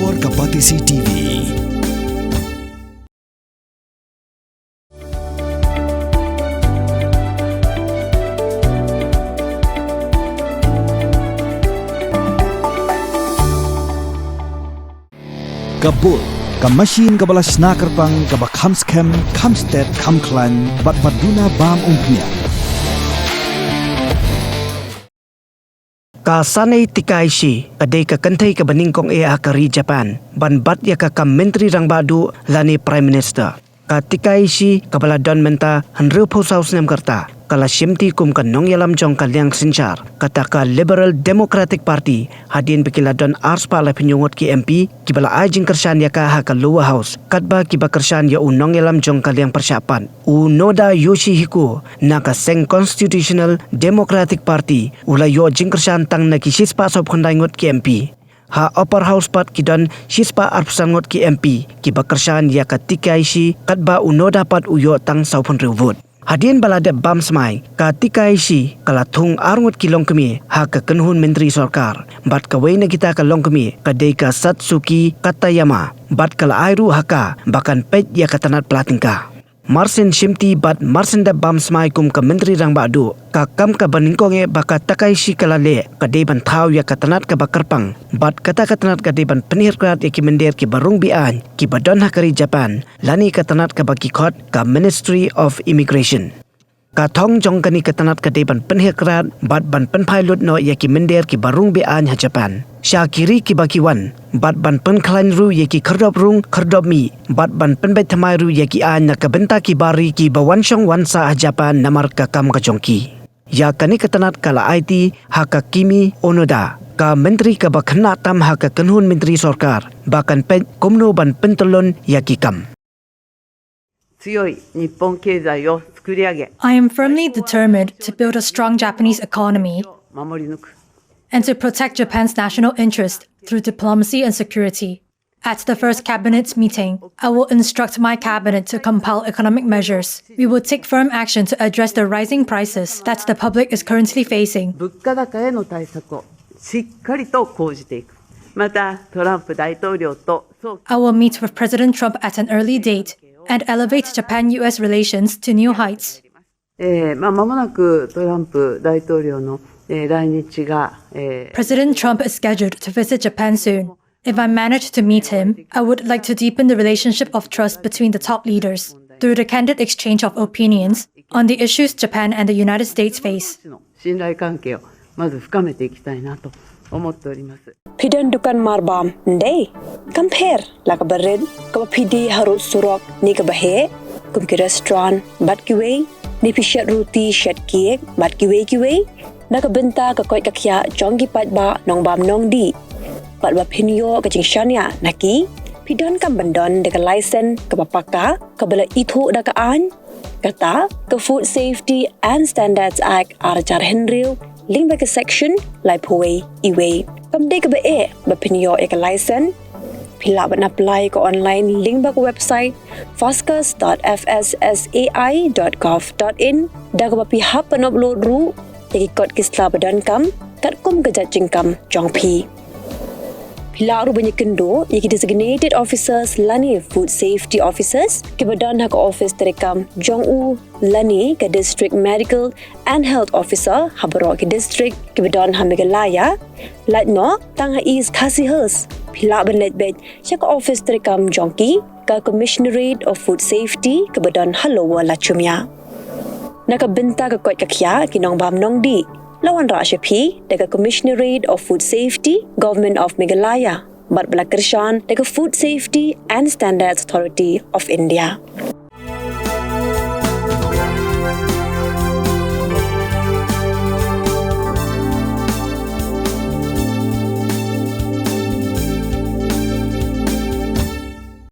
Luar Kapatisi TV. Kabul, kamasin kabala snacker pang kabak hamskem, kamstet, kamklan, bat baduna bam umpnya. Kasanay tikai si, kadai ka Kynthei ka Nyngkong akari Japan, ban bat ya ka menteri rang badu lani Prime Minister. Ka tikai si kabala don menta hanru posaus nem karta, kala shimti kum ka nong yalam jong ka liang sinchar, kata ka Liberal Democratic Party, hadin bekila don arspa la pinyungot ki MP, kibala ajing kersan ya ka ha ka Lower House, katba kiba kersan ya unong yalam jong ka liang persyapan. Noda Yoshihiko na ka Seng Constitutional Democratic Party, ula yo jing kersan tang na ki sispa sob khandai ngot ki MP. Ha upper house pat kidon sispa arpsangot ki MP ki bakersan ya ka tikai si katba unoda pat uyo tang saupon rewot. Hadin balade bam smai ka tikai si kala thung arngot ki longkemi ha ka kenhun menteri sarkar bat ka weina kita ka longkemi ka dei ka Satsuki Katayama bat kala airu haka bakan pet ya ka Tnat platingka. Marsin shimti bat marsin da bam smai kum ka menteri rang badu ka kam ka Nyngkong baka takai si kala le ka dei ban Thaw ya ka Tnat ka bakarpang bat kata ka Tnat ka dei ban Pynher Krad ya ki Mynder ki barung bian ki badon hakari Japan lani ka Tnat ka baki khot ka Ministry of Immigration. Ka thong jong kani ka Tnat ka dei ban Pynher Krad bat ban penpilot no ya ki Mynder ki barung bian ha Japan. Syakiri ki baki wan bat ban penklan ru ya ki kerdop rung kerdop mi bat ban penbet thamai ru ya ki an na ka benta ki bari ki bawan syong wan sa ha Japan namar ka kam ka jongki. Ya kani ka Tnat kala IT ha ka Kimi Onoda ka menteri ka bakhna tam ha ka kenhun menteri sarkar bakan pet komno ban pentolon ya ki kam. I am firmly determined to build a strong Japanese economy and to protect Japan's national interest through diplomacy and security. At the first cabinet meeting, I will instruct my cabinet to compile economic measures. We will take firm action to address the rising prices that the public is currently facing. I will meet with President Trump at an early date and elevate Japan-US relations to new heights. President Trump is scheduled to visit Japan soon. If I manage to meet him, I would like to deepen the relationship of trust between the top leaders through the candid exchange of opinions on the issues Japan and the United States face. Pidon dukan marbam ndai compare laka barid ka pidi harut surok ni ka bahe kum ki restaurant bat ki way ni pishat roti shat cake bat ki way na ka benta ka koi ka kya jongi pat ba nong bam nong di pat ba pinyo ka jingshania naki pidon kam bandon de ka license ka papaka ka bala ithu da ka an kata ka Food Safety and Standards Act arjar henril link back a section like Huawei iway kam de ka ba pinyo e ka license pila ban apply ko online link back website foscas.fssai.gov.in da ka ba pihap pan upload ru ikot kisla badan kam kat kum ka judging kam jong pi pila ru banyak kendo iki designated officers lani food safety officers ke badan hak office terekam jong u lani ke district medical and health officer habaro ke district ke badan hamigalaya latno tang ha is khasihers pila ban letbet chak office terekam jongki ka commissionerate of food safety ke badan halowa lachumya nakabenta ka kot kakya kinong bam nong di lawan ra shapi daga commissionerate of food safety government of Meghalaya bat balakershan daga food safety and standards authority of India.